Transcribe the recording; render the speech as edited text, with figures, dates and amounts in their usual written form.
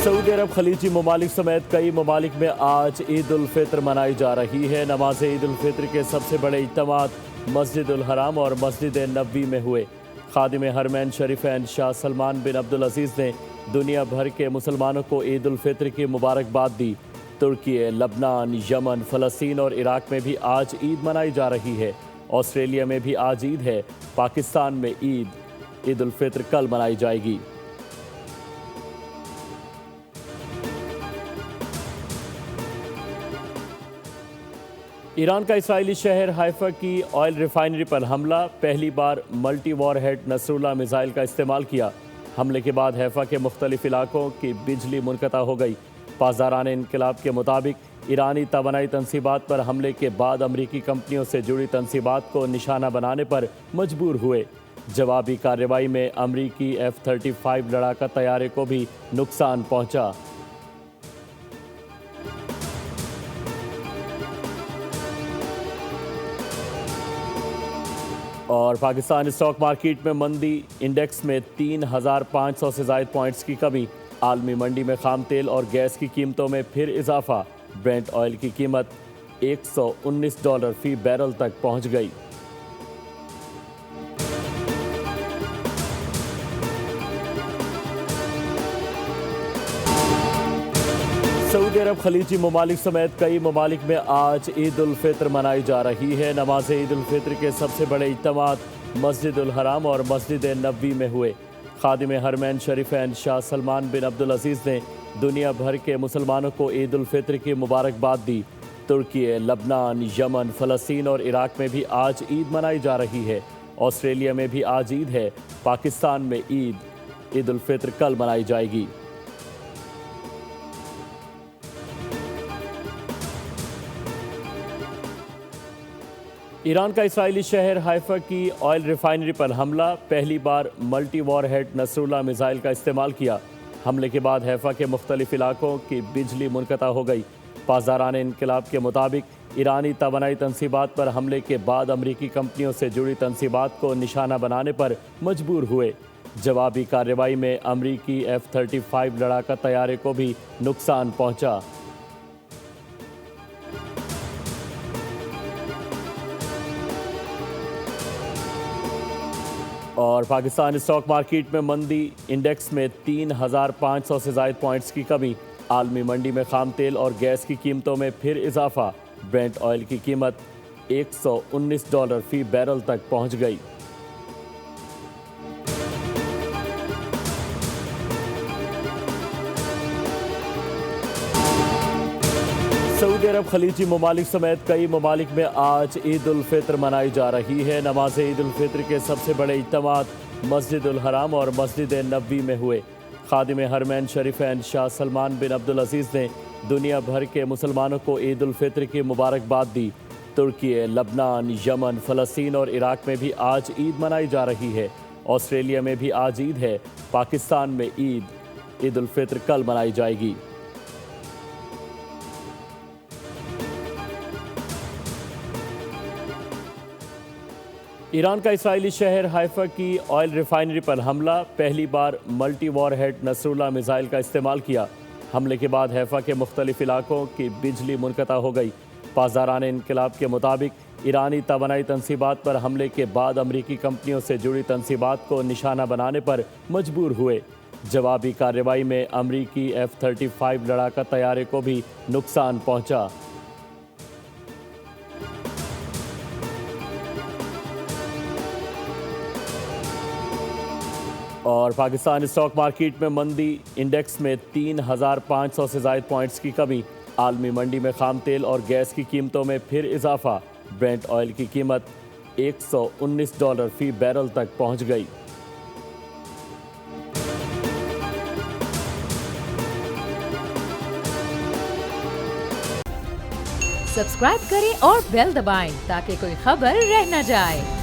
Saudi अरब खलीजी ममालिक समेत कई ममालिक में आज ईद उल फित्र मनाई जा रही है। नमाज ईद उल फित्र के सबसे बड़े इज्तिमात मस्जिद उल हराम और मस्जिद नबवी में हुए। खादिम हरमैन शरीफैन शाह सलमान बिन अब्दुल अजीज़ ने दुनिया भर के मुसलमानों को ईद उल फित्र की मुबारकबाद दी। तुर्की, लबनान, यमन, फ़लस्तीन और इराक में भी आज ईद मनाई जा रही है। ऑस्ट्रेलिया में भी आज ईद है। पाकिस्तान में ईद उल फित्र कल मनाई जाएगी। ईरान का इसराइली शहर हाइफा की ऑयल रिफाइनरी पर हमला। पहली बार multi warhead Nasrallah missile का इस्तेमाल किया। हमले के बाद हाइफा के मुख्तलिफ इलाकों की बिजली मुनक़ता हो गई। पासदारान इनकलाब के मुताबिक ईरानी तवानाई तनसीबात पर हमले के बाद अमरीकी कंपनियों से जुड़ी तनसीबात को निशाना बनाने पर मजबूर हुए। जवाबी कार्रवाई में अमरीकी F-35 लड़ाका तैयारे को भी नुकसान पहुंचा। और पाकिस्तान स्टॉक मार्केट में मंदी, इंडेक्स में 3,500 से ज़ायद पॉइंट्स की कमी। आलमी मंडी में खाम तेल और गैस की कीमतों में फिर इजाफा। ब्रेंट ऑयल की कीमत $119 फी बैरल तक पहुंच गई। सऊदी अरब खलीजी ममालिक समेत कई ममालिक में आज ईद उल फित्र मनाई जा रही है। नमाज ईद उल फित्र के सबसे बड़े इज्तिमात मस्जिद उल हराम और मस्जिद नबवी में हुए। खादिम हरमैन शरीफैन शाह सलमान बिन अब्दुल अजीज़ ने दुनिया भर के मुसलमानों को ईद उल फित्र की मुबारकबाद दी। तुर्की, लबनान, यमन, फ़लस्तीन और इराक में भी आज ईद मनाई जा रही है। ऑस्ट्रेलिया में भी आज ईद है। पाकिस्तान में ईद उल फित्र कल मनाई जाएगी। ईरान का इसराइली शहर हाइफा की ऑयल रिफाइनरी पर हमला। पहली बार multi warhead Nasrallah missile का इस्तेमाल किया। हमले के बाद हाइफा के मुख्तलिफ इलाकों की बिजली मुनक़ता हो गई। पासदारान इनकलाब के मुताबिक ईरानी तवानाई तनसीबात पर हमले के बाद अमरीकी कंपनियों से जुड़ी तनसीबात को निशाना बनाने पर मजबूर हुए। जवाबी कार्रवाई में अमरीकी F-35 लड़ाका तैयारे को भी नुकसान पहुंचा। और पाकिस्तान स्टॉक मार्केट में मंदी, इंडेक्स में 3,500 से ज़ायद पॉइंट्स की कमी। आलमी मंडी में खाम तेल और गैस की कीमतों में फिर इजाफा। ब्रेंट ऑयल की कीमत $119 फी बैरल तक पहुंच गई। सऊदी अरब खलीजी ममालिक समेत कई ममालिक में आज ईद उल फित्र मनाई जा रही है। नमाज ईद उल फित्र के सबसे बड़े इज्तिमात मस्जिद उल हराम और मस्जिद नबवी में हुए। खादिम हरमैन शरीफैन शाह सलमान बिन अब्दुल अजीज़ ने दुनिया भर के मुसलमानों को ईद उल फित्र की मुबारकबाद दी। तुर्की, लबनान, यमन, फ़लस्तीन और इराक में भी आज ईद मनाई जा रही है। ऑस्ट्रेलिया में भी आज ईद है। पाकिस्तान में ईद उल फित्र कल मनाई जाएगी। ईरान का इसराइली शहर हाइफा की ऑयल रिफाइनरी पर हमला। पहली बार multi warhead Nasrallah missile का इस्तेमाल किया। हमले के बाद हाइफा के मुख्तलिफ इलाकों की बिजली मुनक़ता हो गई। पासदारान इनकलाब के मुताबिक ईरानी तवानाई तनसीबात पर हमले के बाद अमरीकी कंपनियों से जुड़ी तनसीबात को निशाना बनाने पर मजबूर हुए। जवाबी कार्रवाई में अमरीकी F-35 लड़ाका तैयारे को भी नुकसान पहुंचा। और पाकिस्तान स्टॉक मार्केट में मंदी, इंडेक्स में 3,500 से ज़ायद पॉइंट्स की कमी। आलमी मंडी में खाम तेल और गैस की कीमतों में फिर इजाफा। ब्रेंट ऑयल की कीमत $119 फी बैरल तक पहुंच गई। सब्सक्राइब करें और बेल दबाएं ताकि कोई खबर रह न जाए।